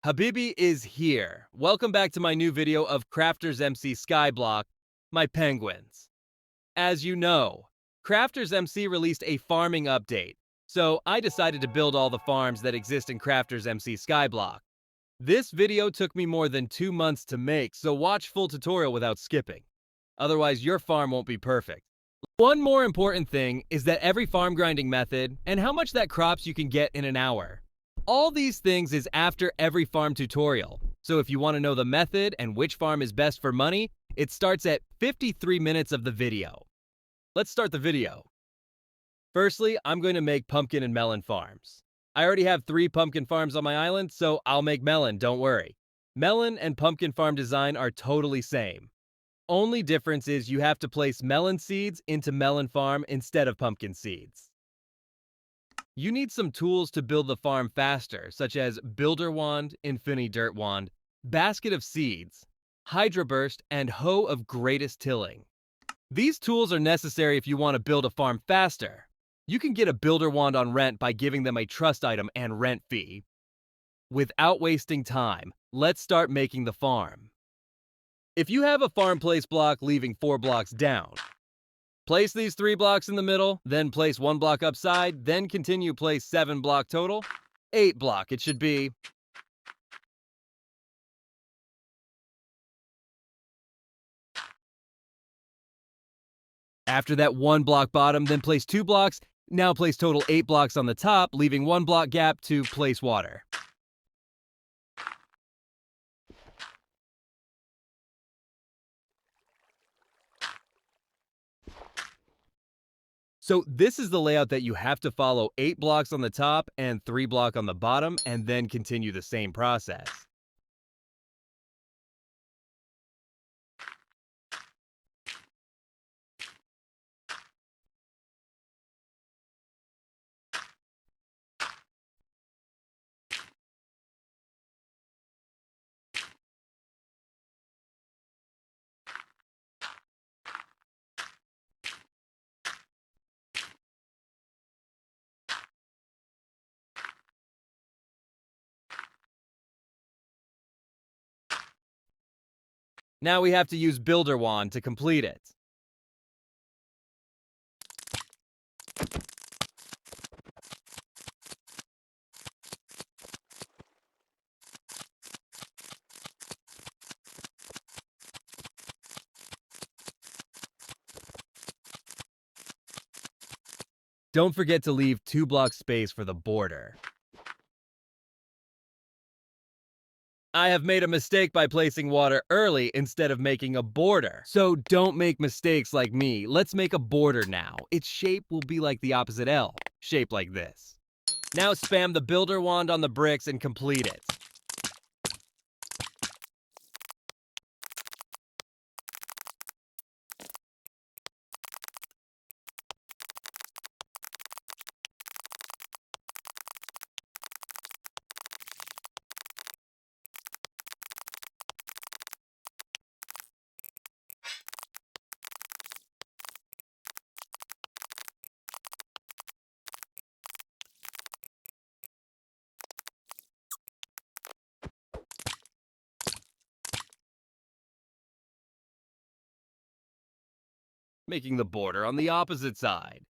Habibi is here. Welcome back to my new video of Craftersmc Skyblock, my penguins. As you know, Craftersmc released a farming update, so I decided to build all the farms that exist in Craftersmc Skyblock. This video took me more than 2 months to make, so watch full tutorial without skipping. Otherwise, your farm won't be perfect. One more important thing is that every farm grinding method and how much that crops you can get in an hour. All these things is after every farm tutorial, so if you want to know the method and which farm is best for money, it starts at 53 minutes of the video. Let's start the video. Firstly, I'm going to make pumpkin and melon farms. I already have 3 pumpkin farms on my island, so I'll make melon, don't worry. Melon and pumpkin farm design are totally same. Only difference is you have to place melon seeds into melon farm instead of pumpkin seeds. You need some tools to build the farm faster, such as builder wand, infinity dirt wand, basket of seeds, hydra burst, and hoe of greatest tilling. These tools are necessary if you want to build a farm faster. You can get a builder wand on rent by giving them a trust item and rent fee. Without wasting time, let's start making the farm. If you have a farm place block leaving 4 blocks down, place these 3 blocks in the middle, then place 1 block upside, then continue place 7 block total. 8 block it should be. After that 1 block bottom, then place 2 blocks. Now place total 8 blocks on the top, leaving 1 block gap to place water. So this is the layout that you have to follow: 8 blocks on the top and 3 block on the bottom, and then continue the same process. Now we have to use builder wand to complete it. Don't forget to leave 2 blocks space for the border. I have made a mistake by placing water early instead of making a border. So don't make mistakes like me. Let's make a border now. Its shape will be like the opposite L, shaped like this. Now spam the builder wand on the bricks and complete it. Making the border on the opposite side.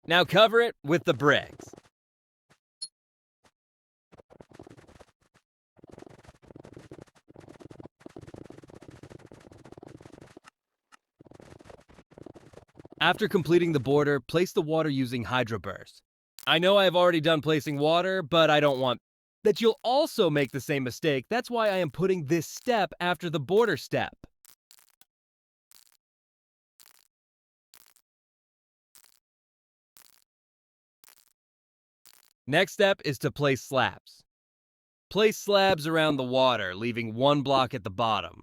Now cover it with the bricks. After completing the border, place the water using hydro burst. I know I've already done placing water, but I don't want that you'll also make the same mistake. That's why I am putting this step after the border step. Next step is to place slabs. Place slabs around the water, leaving one block at the bottom.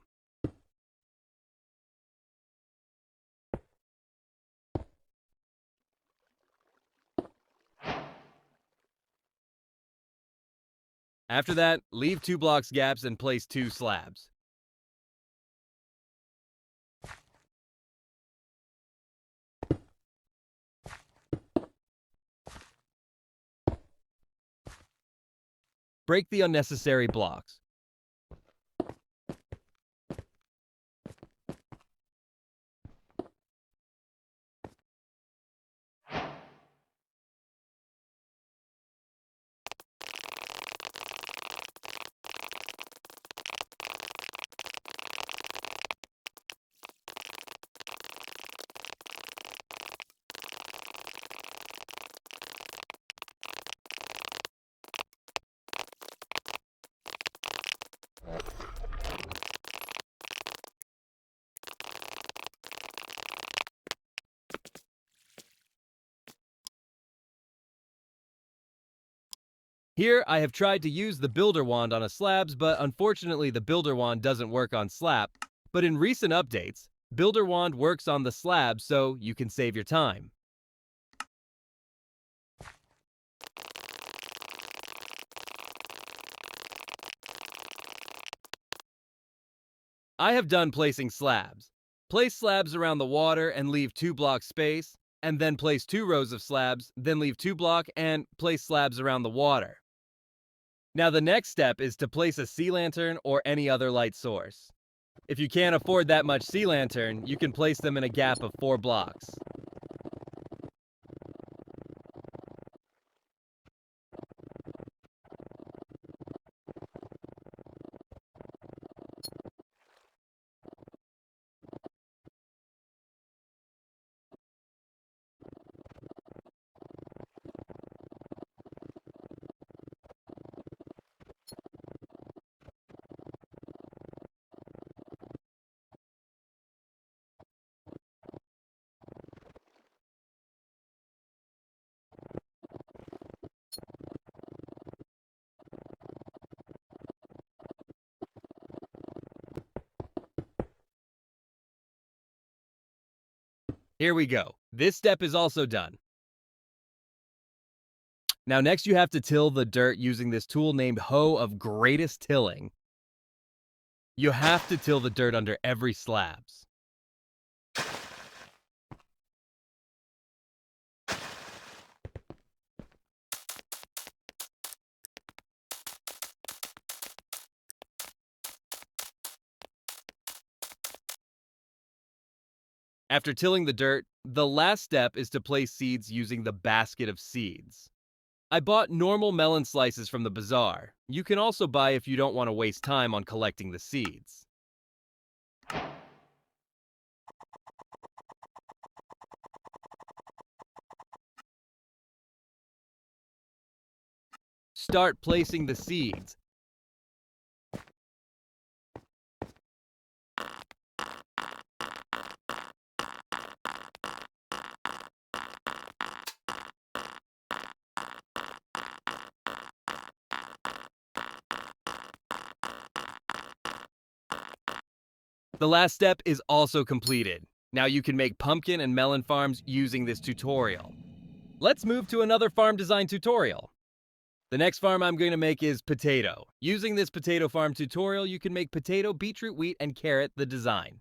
After that, leave 2 blocks gaps and place 2 slabs. Break the unnecessary blocks. Here, I have tried to use the builder wand on a slabs, but unfortunately the builder wand doesn't work on slab. But in recent updates, builder wand works on the slab, so you can save your time. I have done placing slabs. Place slabs around the water and leave 2 block space, and then place 2 rows of slabs, then leave 2 block and place slabs around the water. Now the next step is to place a sea lantern or any other light source. If you can't afford that much sea lantern, you can place them in a gap of 4 blocks. Here we go. This step is also done. Now next you have to till the dirt using this tool named Hoe of Greatest Tilling. You have to till the dirt under every slabs. After tilling the dirt, the last step is to place seeds using the basket of seeds. I bought normal melon slices from the bazaar. You can also buy if you don't want to waste time on collecting the seeds. Start placing the seeds. The last step is also completed. Now you can make pumpkin and melon farms using this tutorial. Let's move to another farm design tutorial. The next farm I'm going to make is potato. Using this potato farm tutorial, you can make potato, beetroot, wheat, and carrot the design.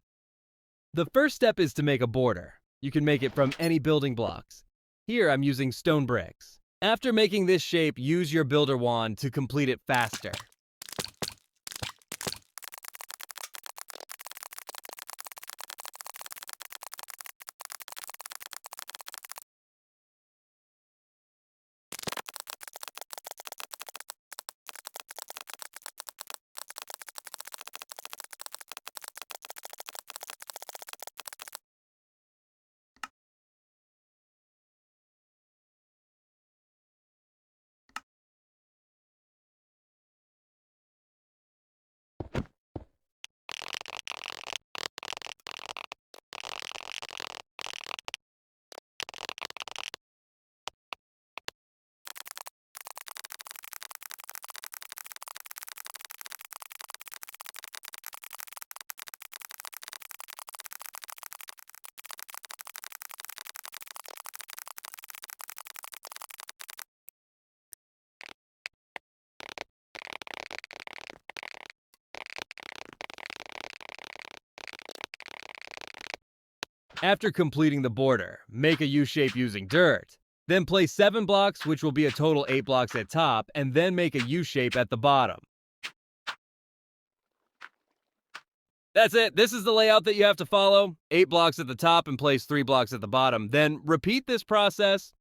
The first step is to make a border. You can make it from any building blocks. Here I'm using stone bricks. After making this shape, use your builder wand to complete it faster. After completing the border, make a U shape using dirt. Then place 7 blocks, which will be a total 8 blocks at top, and then make a U shape at the bottom. That's it. This is the layout that you have to follow. 8 blocks at the top and place 3 blocks at the bottom. Then repeat this process.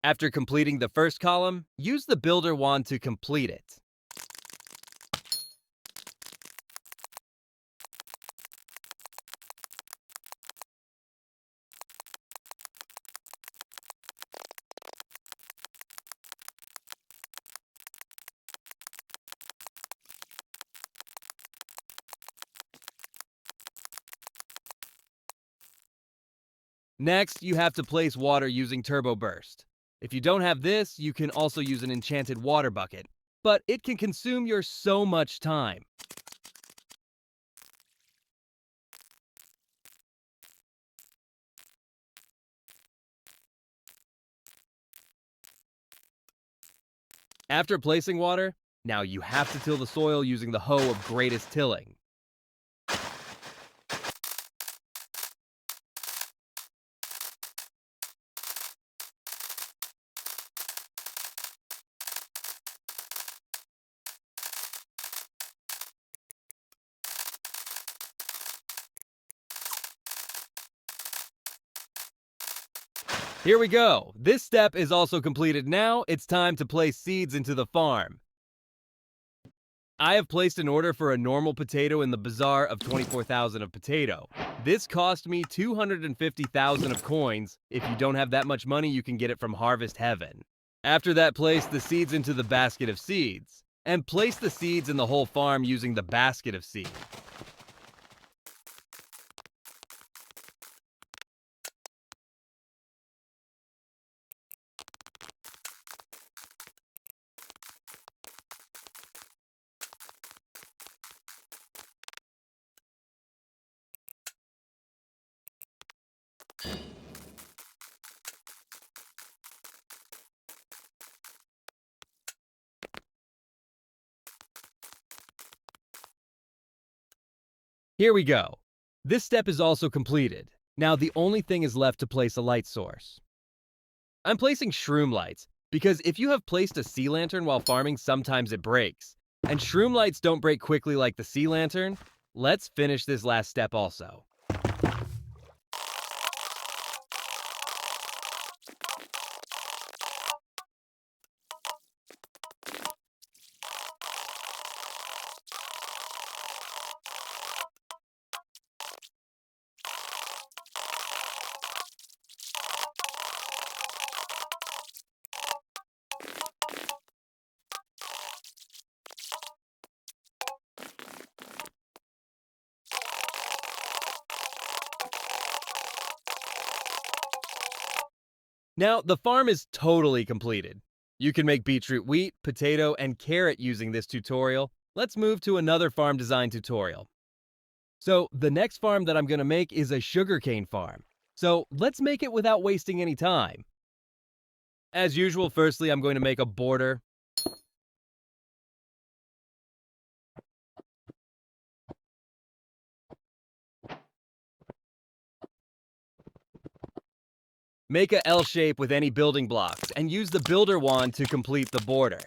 After completing the first column, use the builder wand to complete it. Next, you have to place water using Turbo Burst. If you don't have this, you can also use an enchanted water bucket, but it can consume your so much time. After placing water, now you have to till the soil using the hoe of greatest tilling. Here we go. This step is also completed. Now it's time to place seeds into the farm. I have placed an order for a normal potato in the bazaar of 24,000 of potato. This cost me 250,000 of coins. If you don't have that much money, you can get it from Harvest Heaven. After that, place the seeds into the basket of seeds. And place the seeds in the whole farm using the basket of seeds. Here we go. This step is also completed. Now the only thing is left to place a light source. I'm placing shroom lights, because if you have placed a sea lantern while farming, sometimes it breaks. And shroom lights don't break quickly like the sea lantern. Let's finish this last step also. Now, the farm is totally completed. You can make beetroot wheat, potato, and carrot using this tutorial. Let's move to another farm design tutorial. So, the next farm that I'm going to make is a sugarcane farm. So, let's make it without wasting any time. As usual, firstly, I'm going to make a border. Make a L shape with any building blocks and use the builder wand to complete the border.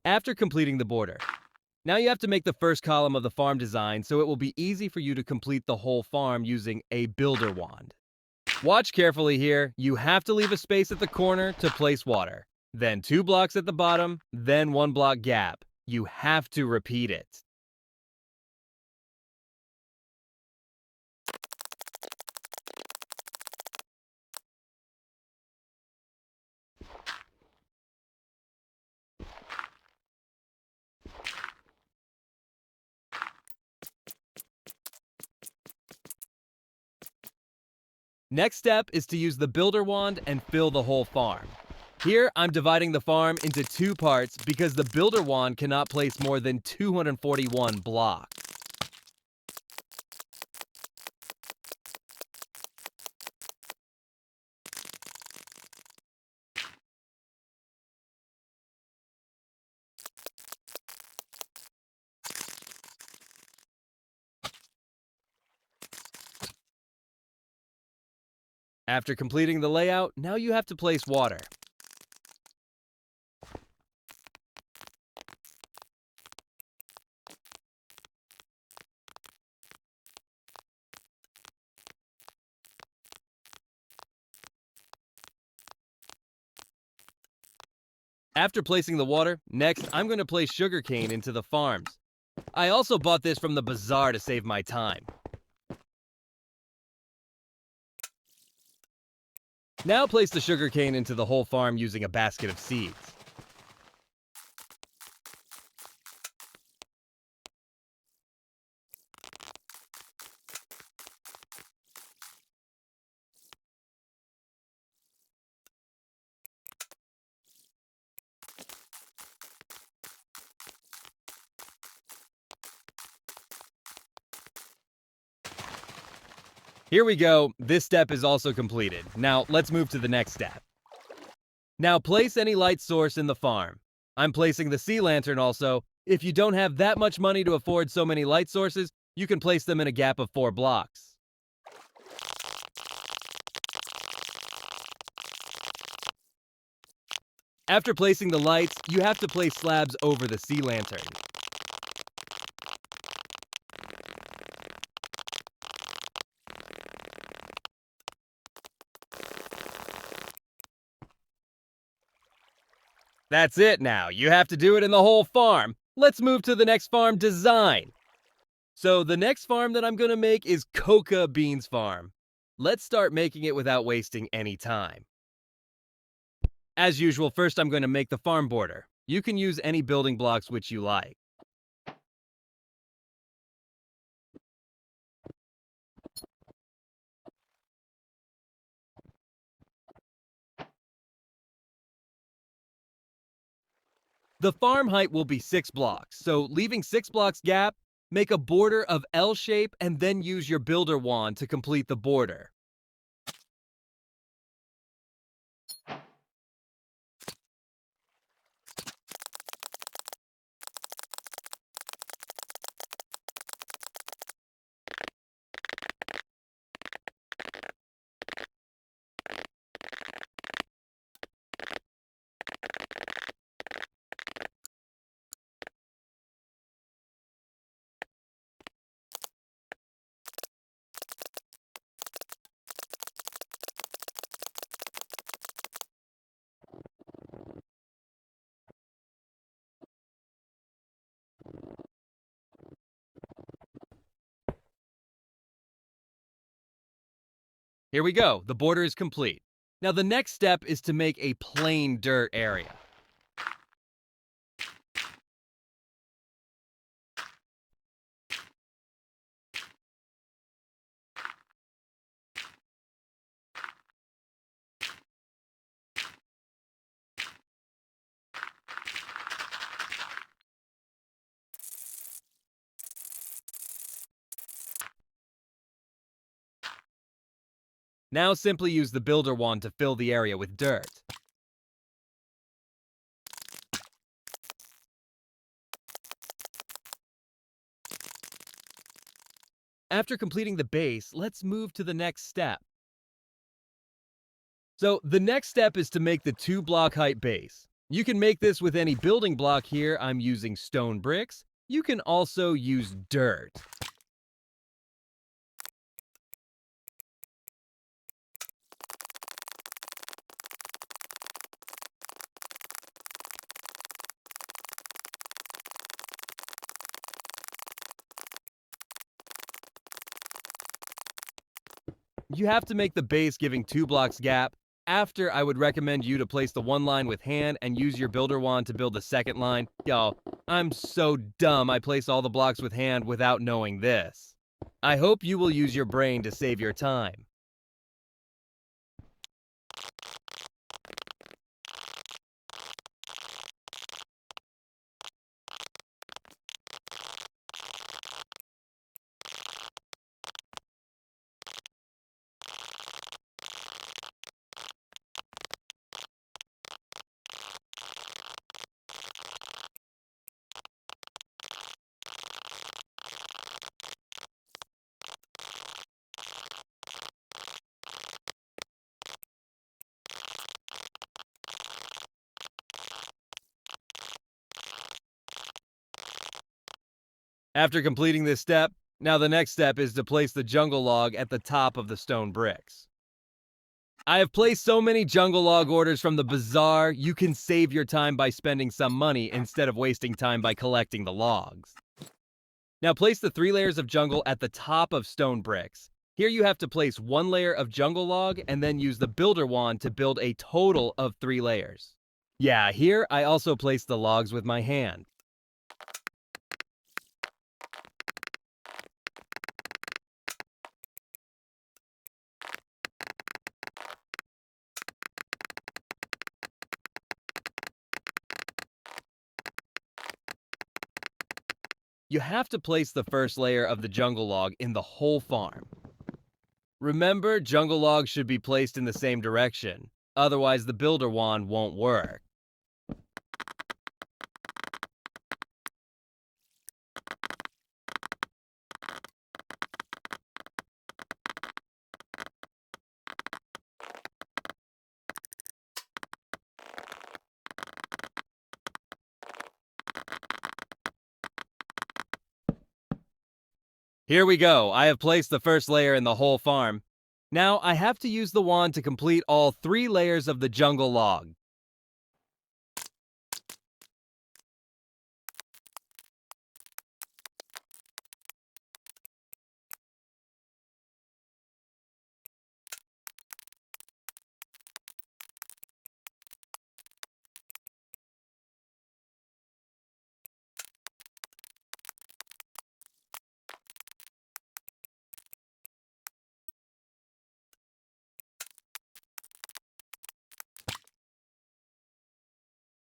After completing the border, Now you have to make the first column of the farm design so it will be easy for you to complete the whole farm using a builder wand. Watch carefully here. You have to leave a space at the corner to place water. Then 2 blocks at the bottom, then 1 block gap. You have to repeat it. Next step is to use the builder wand and fill the whole farm. Here, I'm dividing the farm into 2 parts because the builder wand cannot place more than 241 blocks. After completing the layout, now you have to place water. After placing the water, next I'm going to place sugarcane into the farms. I also bought this from the bazaar to save my time. Now place the sugarcane into the whole farm using a basket of seeds. Here we go. This step is also completed. Now let's move to the next step. Now place any light source in the farm. I'm placing the sea lantern also. If you don't have that much money to afford so many light sources, you can place them in a gap of 4 blocks. After placing the lights, you have to place slabs over the sea lantern. That's it now. You have to do it in the whole farm. Let's move to the next farm design. So the next farm that I'm going to make is coca beans farm. Let's start making it without wasting any time. As usual, first I'm going to make the farm border. You can use any building blocks which you like. The farm height will be 6 blocks, so leaving 6 blocks gap, make a border of L shape and then use your builder wand to complete the border. Here we go, the border is complete. Now the next step is to make a plain dirt area. Now simply use the builder wand to fill the area with dirt. After completing the base, let's move to the next step. So the next step is to make the 2 block height base. You can make this with any building block here. I'm using stone bricks, You can also use dirt. You have to make the base giving 2 blocks gap. After, I would recommend you to place the one line with hand and use your builder wand to build the second line. Yo, I'm so dumb I place all the blocks with hand without knowing this. I hope you will use your brain to save your time. After completing this step, now the next step is to place the jungle log at the top of the stone bricks. I have placed so many jungle log orders from the bazaar, you can save your time by spending some money instead of wasting time by collecting the logs. Now place the 3 layers of jungle at the top of stone bricks. Here you have to place 1 layer of jungle log and then use the builder wand to build a total of 3 layers. Yeah, here I also placed the logs with my hand. You have to place the first layer of the jungle log in the whole farm. Remember, jungle logs should be placed in the same direction, otherwise the builder wand won't work. Here we go, I have placed the first layer in the whole farm. Now I have to use the wand to complete all 3 layers of the jungle log.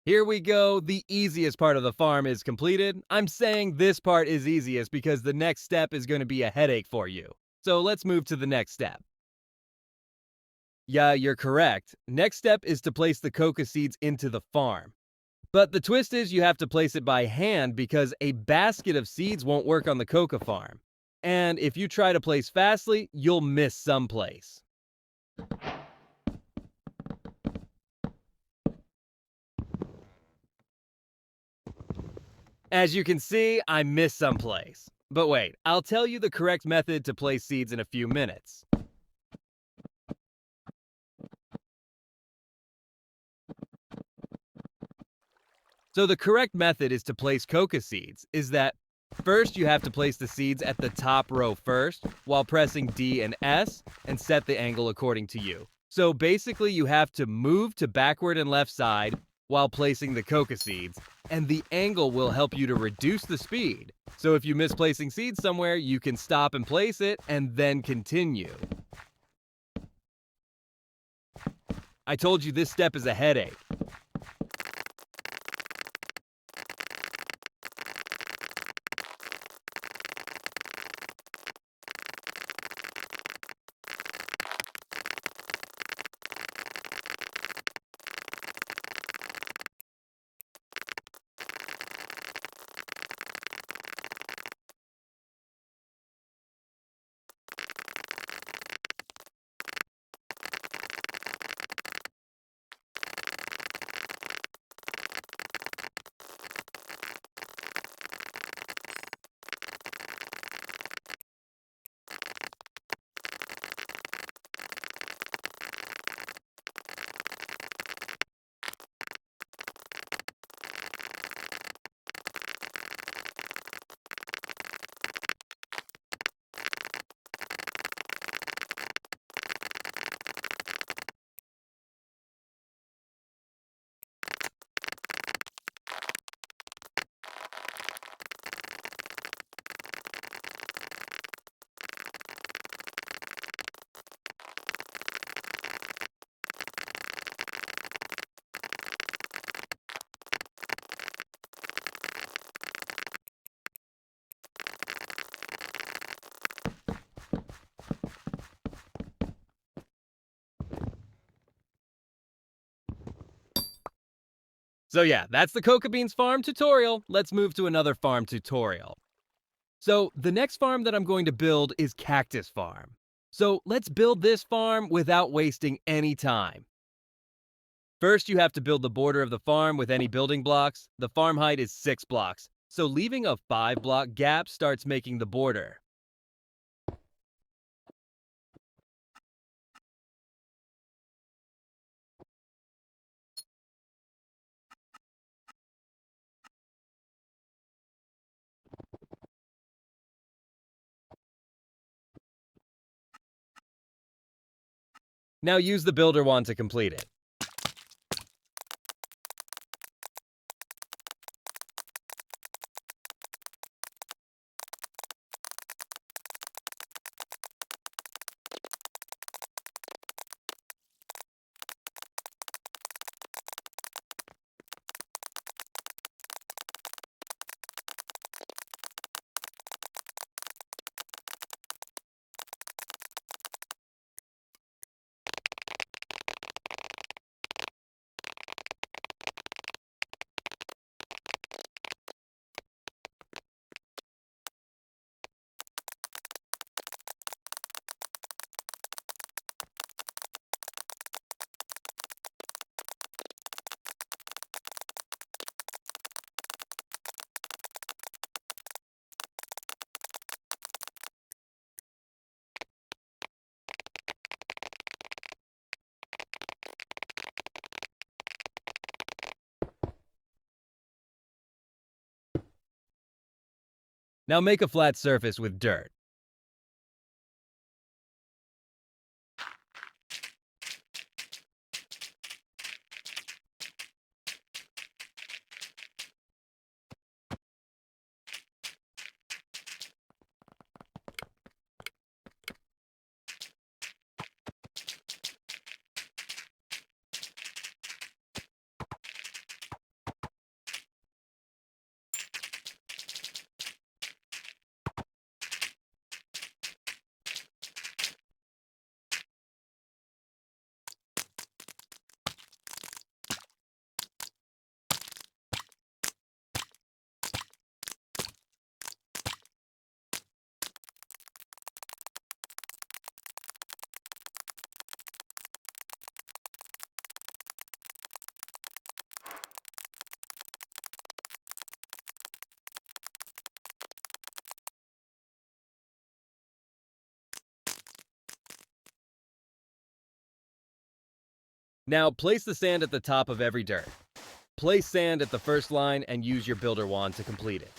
Here we go, the easiest part of the farm is completed. I'm saying this part is easiest because the next step is going to be a headache for you. So let's move to the next step. Yeah, you're correct. Next step is to place the coca seeds into the farm. But the twist is you have to place it by hand because a basket of seeds won't work on the coca farm. And if you try to place fastly, you'll miss someplace. As you can see, I missed someplace. But wait, I'll tell you the correct method to place seeds in a few minutes. So the correct method is to place coca seeds is that first you have to place the seeds at the top row first while pressing D and S and set the angle according to you. So basically you have to move to backward and left side while placing the coca seeds, and the angle will help you to reduce the speed. So if you miss placing seeds somewhere, you can stop and place it and then continue. I told you this step is a headache. So yeah, that's the coca beans farm tutorial. Let's move to another farm tutorial. So the next farm that I'm going to build is Cactus Farm. So let's build this farm without wasting any time. First, you have to build the border of the farm with any building blocks. The farm height is 6 blocks, so leaving a 5-block gap starts making the border. Now use the builder wand to complete it. Now make a flat surface with dirt. Now place the sand at the top of every dirt. Place sand at the first line and use your builder wand to complete it.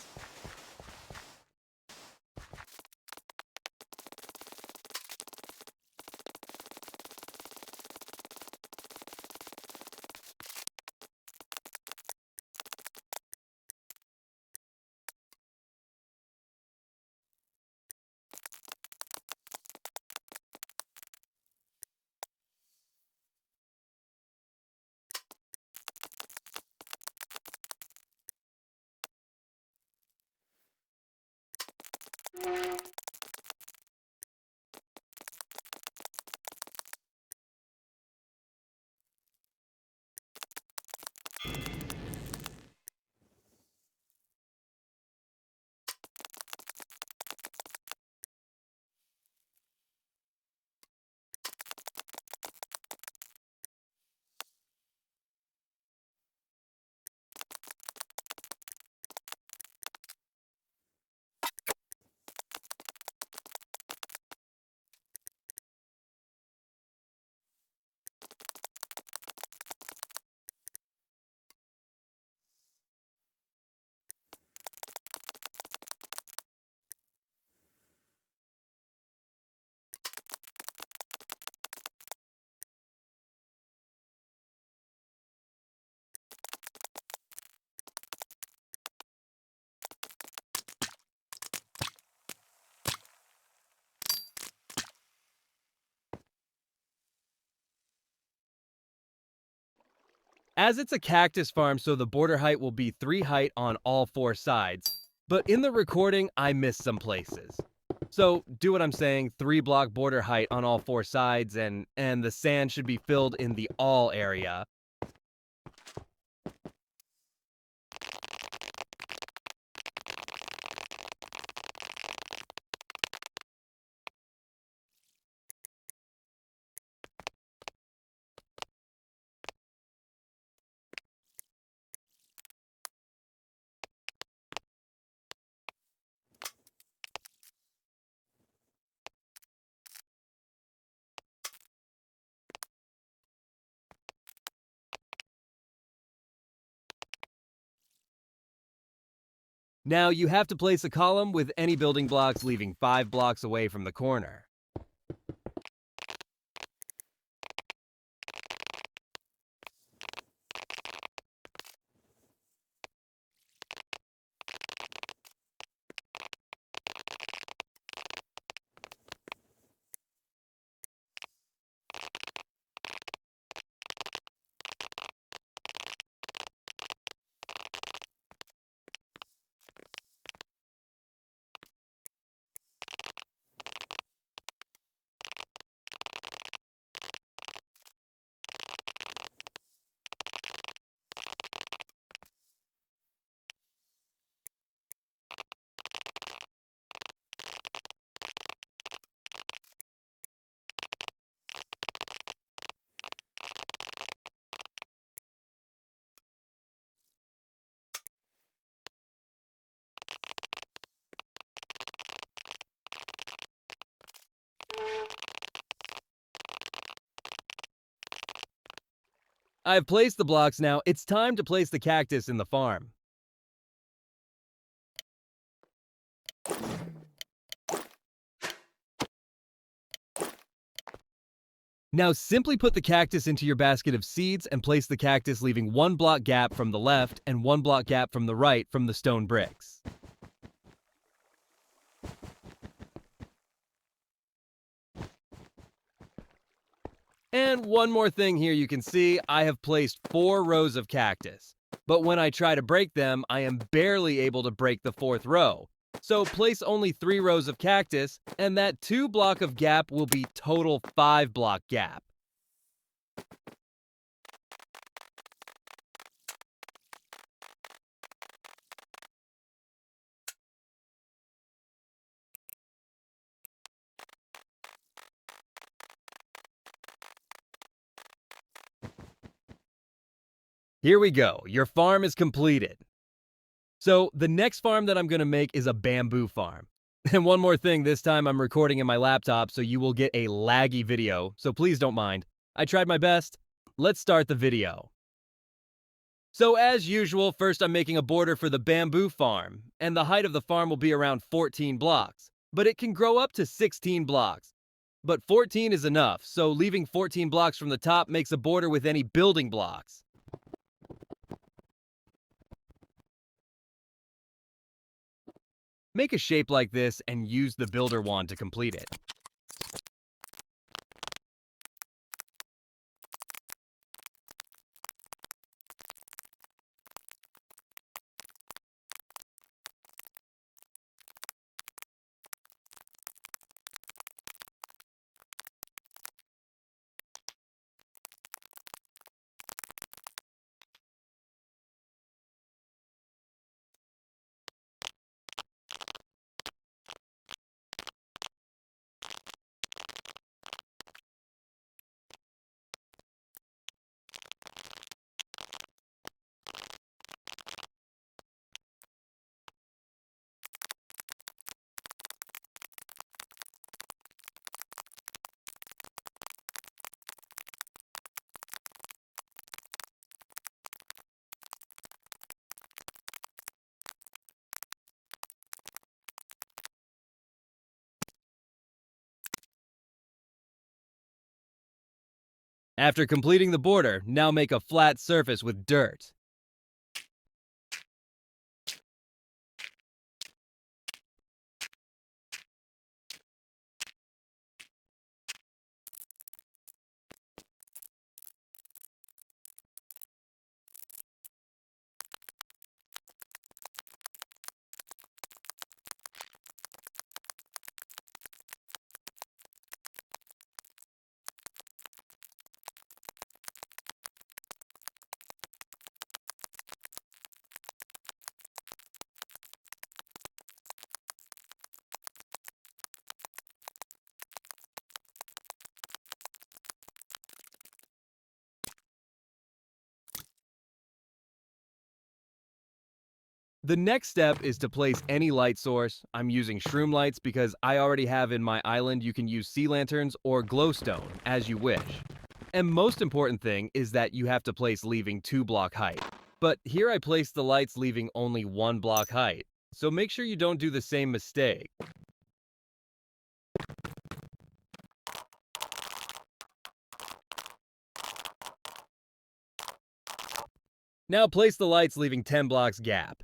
As it's a cactus farm, so the border height will be 3 height on all 4 sides. But in the recording, I missed some places. So do what I'm saying, 3-block border height on all 4 sides, and the sand should be filled in the all area. Now you have to place a column with any building blocks leaving 5 blocks away from the corner. I've placed the blocks now, it's time to place the cactus in the farm. Now simply put the cactus into your basket of seeds and place the cactus leaving 1 block gap from the left and 1 block gap from the right from the stone bricks. And one more thing here you can see, I have placed 4 rows of cactus. But when I try to break them, I am barely able to break the 4th row. So place only 3 rows of cactus, and that 2 block of gap will be total 5 block gap. Here we go, your farm is completed. So the next farm that I'm going to make is a bamboo farm. And one more thing, this time I'm recording in my laptop, so you will get a laggy video, so please don't mind. I tried my best. Let's start the video. So as usual, first I'm making a border for the bamboo farm, and the height of the farm will be around 14 blocks, but it can grow up to 16 blocks. But 14 is enough, so leaving 14 blocks from the top makes a border with any building blocks. Make a shape like this and use the builder wand to complete it. After completing the border, now make a flat surface with dirt. The next step is to place any light source. I'm using shroom lights because I already have in my island. You can use sea lanterns or glowstone as you wish. And most important thing is that you have to place leaving 2 block height. But here I placed the lights leaving only 1 block height. so make sure you don't do the same mistake. Now place the lights leaving 10 blocks gap.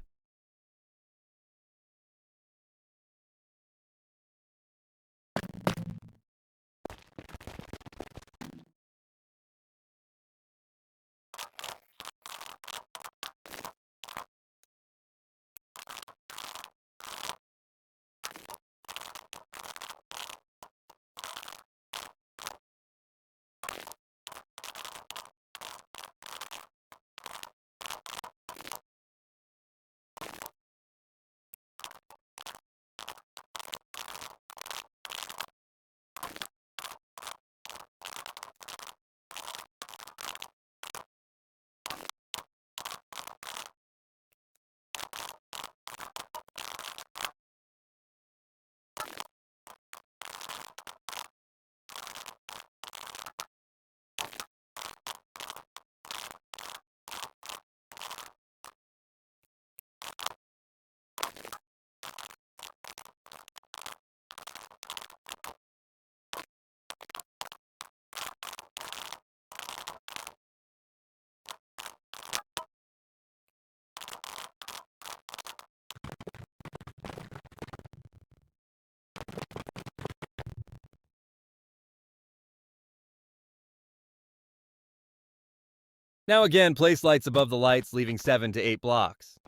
Now again, place lights above the lights, leaving 7 to 8 blocks.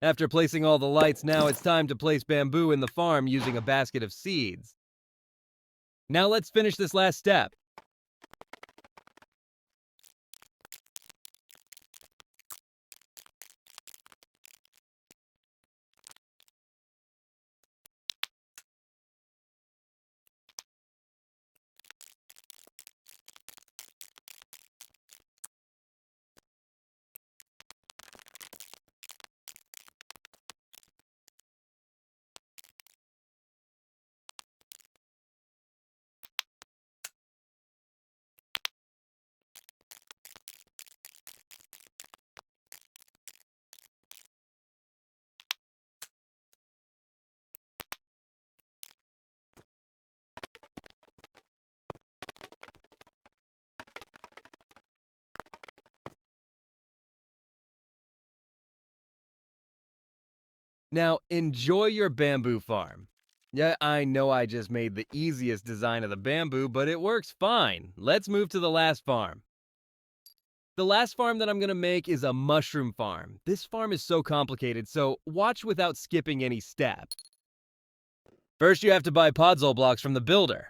After placing all the lights, now it's time to place bamboo in the farm using a basket of seeds. Now let's finish this last step. Now, enjoy your bamboo farm. Yeah, I know I just made the easiest design of the bamboo, but it works fine. Let's move to the last farm. The last farm that I'm going to make is a mushroom farm. This farm is so complicated, so watch without skipping any steps. First, you have to buy podzol blocks from the builder.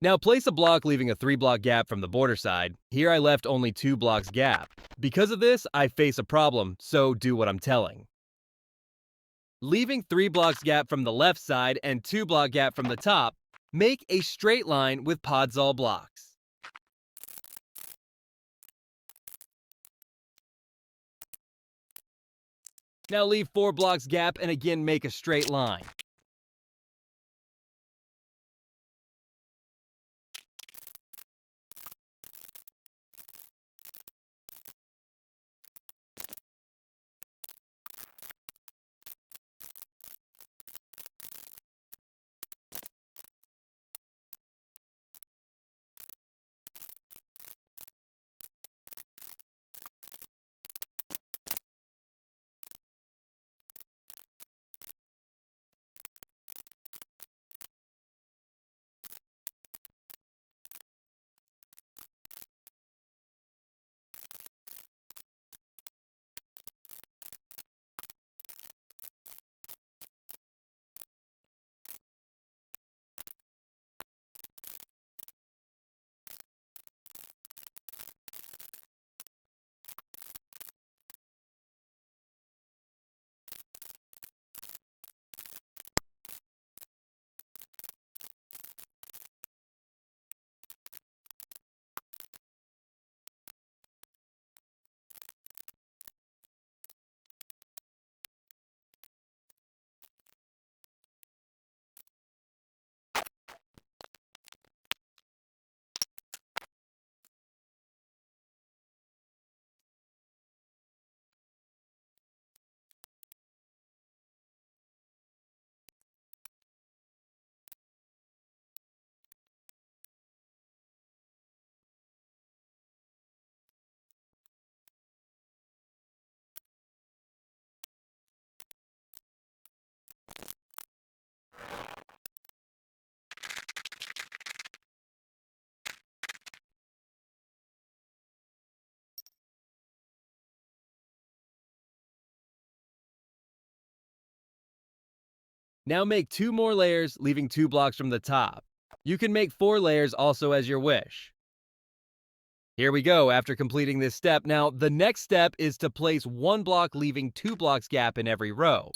Now place a block leaving a 3-block gap from the border side. Here I left only 2 blocks gap. Because of this, I face a problem, so do what I'm telling. Leaving 3 blocks gap from the left side and 2-block gap from the top, make a straight line with podzol blocks. Now leave 4 blocks gap and again make a straight line. Now make 2 more layers, leaving 2 blocks from the top. You can make 4 layers also as your wish. Here we go after completing this step. Now, the next step is to place 1 block, leaving 2 blocks gap in every row.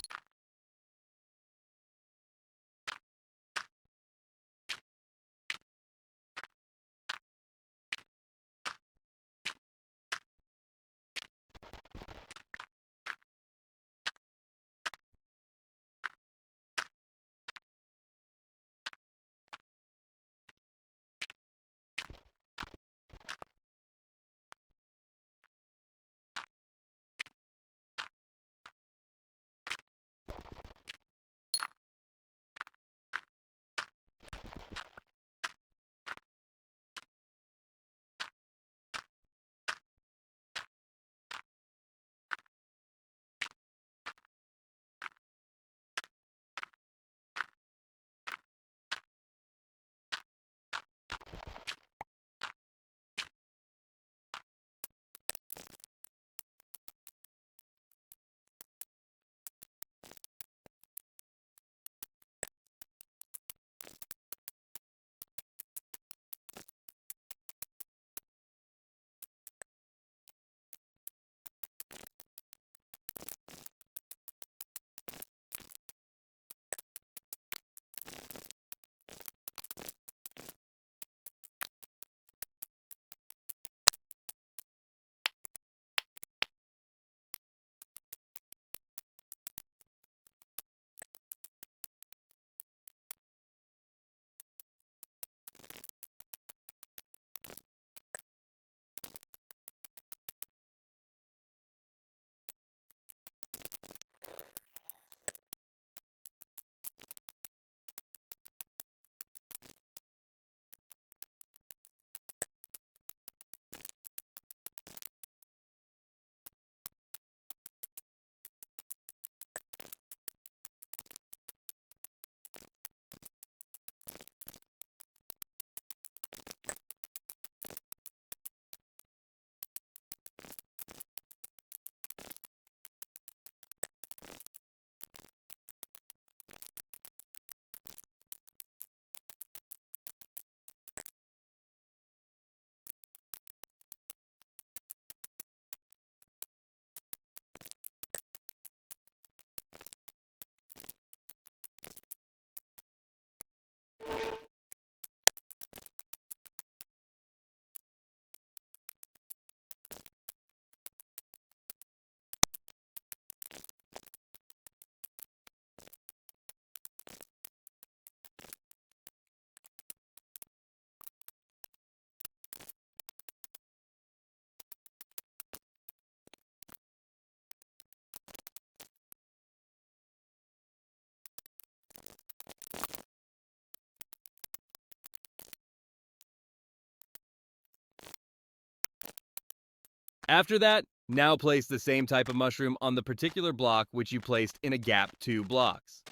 After that, now place the same type of mushroom on the particular block which you placed in a gap 2 blocks.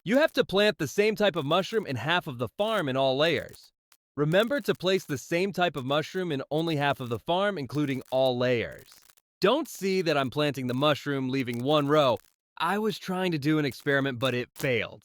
You have to plant the same type of mushroom in half of the farm in all layers. Remember to place the same type of mushroom in only half of the farm, including all layers. Don't see that I'm planting the mushroom, leaving one row. I was trying to do an experiment, but it failed.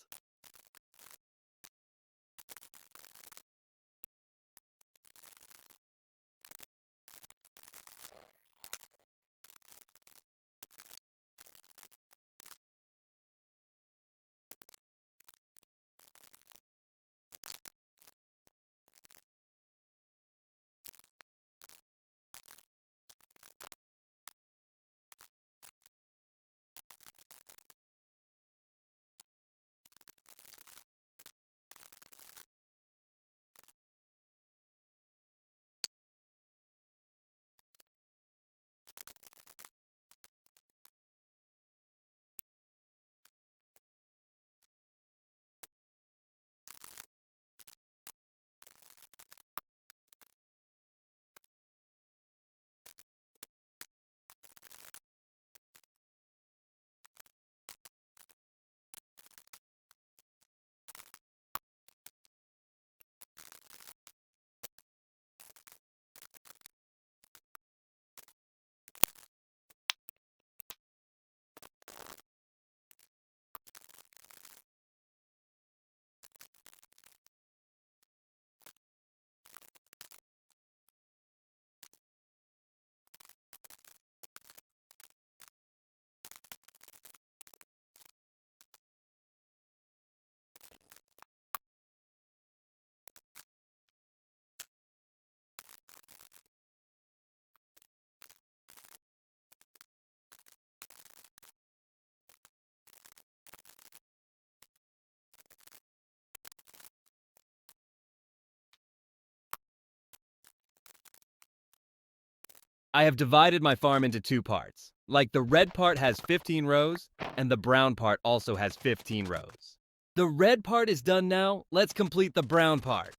I have divided my farm into 2 parts. Like the red part has 15 rows, and the brown part also has 15 rows. The red part is done now, let's complete the brown part.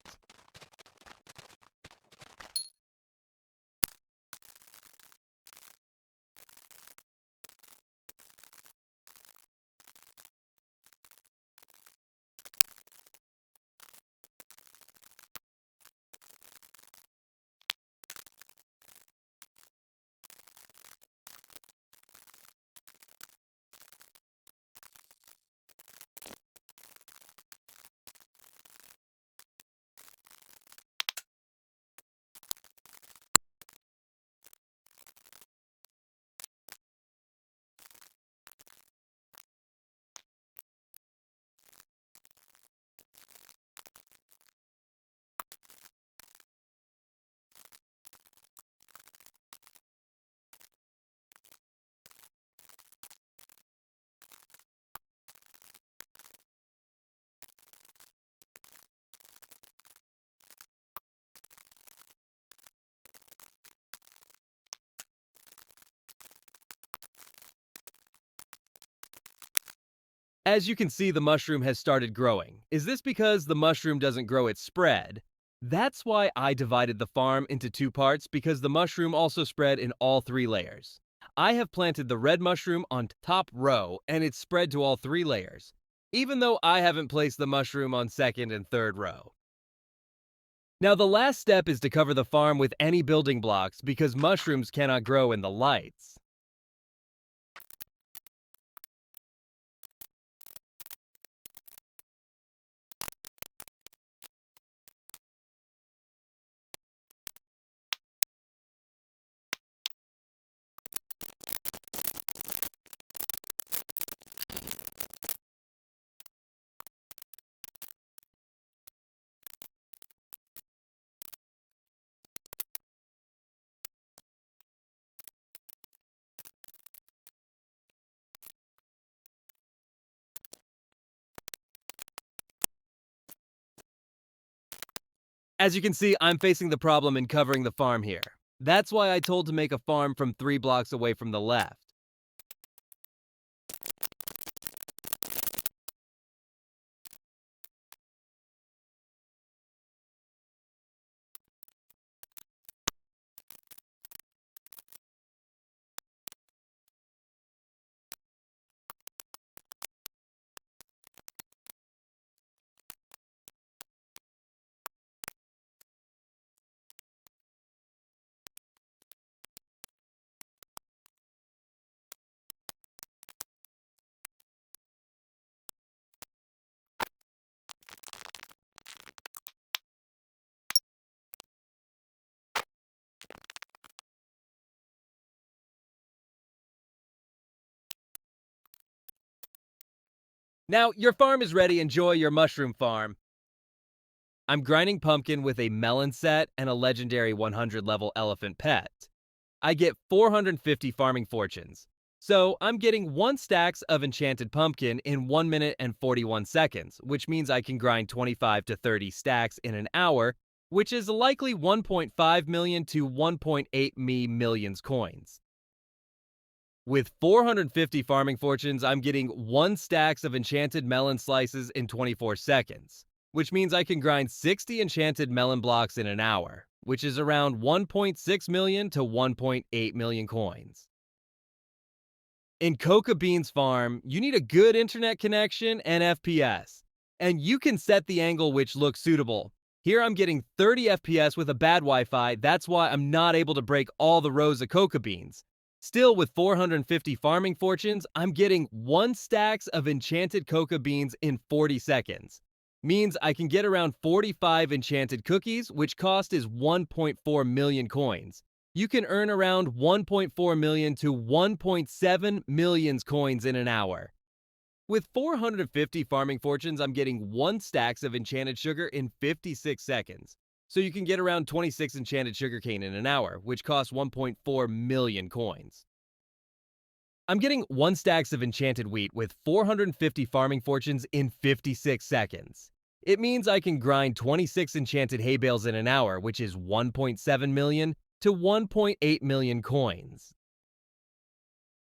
As you can see, the mushroom has started growing. Is this because the mushroom doesn't grow its spread? That's why I divided the farm into 2 parts, because the mushroom also spread in all 3 layers. I have planted the red mushroom on top row and it's spread to all 3 layers, even though I haven't placed the mushroom on second and third row. Now the last step is to cover the farm with any building blocks because mushrooms cannot grow in the lights. As you can see, I'm facing the problem in covering the farm here. That's why I told to make a farm from 3 blocks away from the left. Now, your farm is ready. Enjoy your mushroom farm. I'm grinding pumpkin with a melon set and a legendary 100 level elephant pet. I get 450 farming fortunes. So I'm getting 1 stacks of enchanted pumpkin in 1 minute and 41 seconds, which means I can grind 25 to 30 stacks in an hour, which is likely 1.5 million to 1.8 millions coins. With 450 farming fortunes, I'm getting 1 stacks of enchanted melon slices in 24 seconds, which means I can grind 60 enchanted melon blocks in an hour, which is around 1.6 million to 1.8 million coins. In Coca Beans Farm, you need a good internet connection and FPS, and you can set the angle which looks suitable. Here I'm getting 30 FPS with a bad Wi-Fi, that's why I'm not able to break all the rows of coca beans. Still, with 450 farming fortunes, I'm getting 1 stacks of enchanted coca beans in 40 seconds. Means I can get around 45 enchanted cookies, which cost is 1.4 million coins. You can earn around 1.4 million to 1.7 millions coins in an hour. With 450 farming fortunes, I'm getting 1 stacks of enchanted sugar in 56 seconds. So you can get around 26 enchanted sugarcane in an hour, which costs 1.4 million coins. I'm getting 1 stacks of enchanted wheat with 450 farming fortunes in 56 seconds. It means I can grind 26 enchanted hay bales in an hour, which is 1.7 million to 1.8 million coins.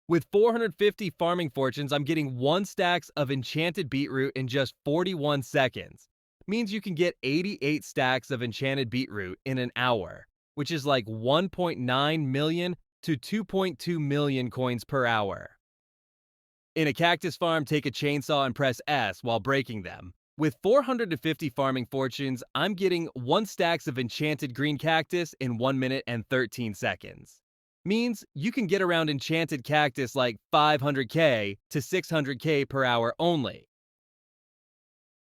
With 450 farming fortunes, I'm getting 1 stacks of enchanted beetroot in just 41 seconds. Means you can get 88 stacks of enchanted beetroot in an hour, which is like 1.9 million to 2.2 million coins per hour. In a cactus farm, take a chainsaw and press S while breaking them. With 450 farming fortunes, I'm getting 1 stacks of enchanted green cactus in 1 minute and 13 seconds. Means you can get around enchanted cactus like 500k to 600k per hour only.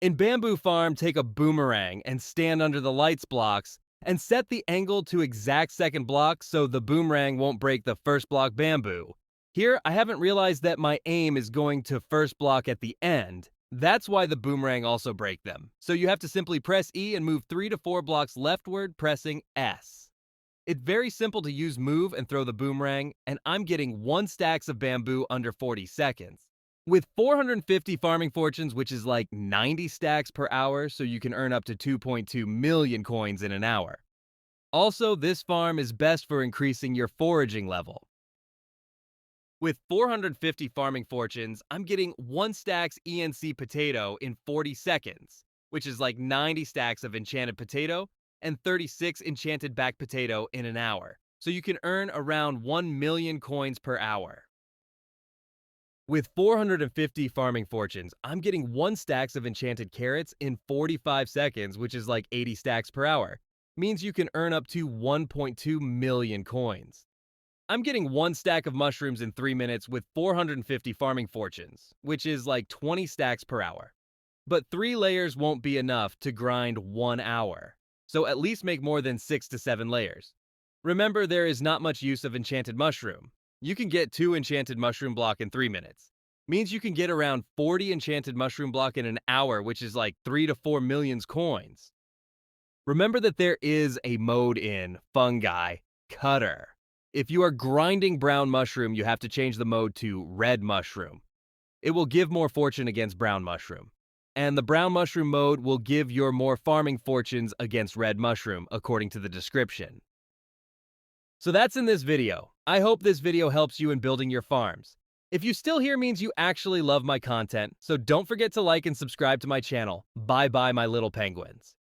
In bamboo farm, take a boomerang and stand under the lights blocks and set the angle to exact second block so the boomerang won't break the first block bamboo. Here, I haven't realized that my aim is going to first block at the end. That's why the boomerang also break them. So you have to simply press E and move 3 to 4 blocks leftward, pressing S. It's very simple to use move and throw the boomerang, and I'm getting 1 stacks of bamboo under 40 seconds. With 450 farming fortunes, which is like 90 stacks per hour, so you can earn up to 2.2 million coins in an hour. Also, this farm is best for increasing your foraging level. With 450 farming fortunes, I'm getting 1 stacks ENC potato in 40 seconds, which is like 90 stacks of enchanted potato and 36 enchanted back potato in an hour, so you can earn around 1 million coins per hour. With 450 farming fortunes, I'm getting 1 stacks of enchanted carrots in 45 seconds, which is like 80 stacks per hour. Means you can earn up to 1.2 million coins. I'm getting 1 stack of mushrooms in 3 minutes with 450 farming fortunes, which is like 20 stacks per hour. But 3 layers won't be enough to grind 1 hour, so at least make more than 6 to 7 layers. Remember, there is not much use of enchanted mushroom. You can get 2 enchanted mushroom block in 3 minutes. Means you can get around 40 enchanted mushroom block in an hour, which is like 3 to 4 millions coins. Remember that there is a mode in fungi, cutter. If you are grinding brown mushroom, you have to change the mode to red mushroom. It will give more fortune against brown mushroom. And the brown mushroom mode will give your more farming fortunes against red mushroom, according to the description. So that's in this video. I hope this video helps you in building your farms. If you still here means you actually love my content, so don't forget to like and subscribe to my channel. Bye bye my little penguins.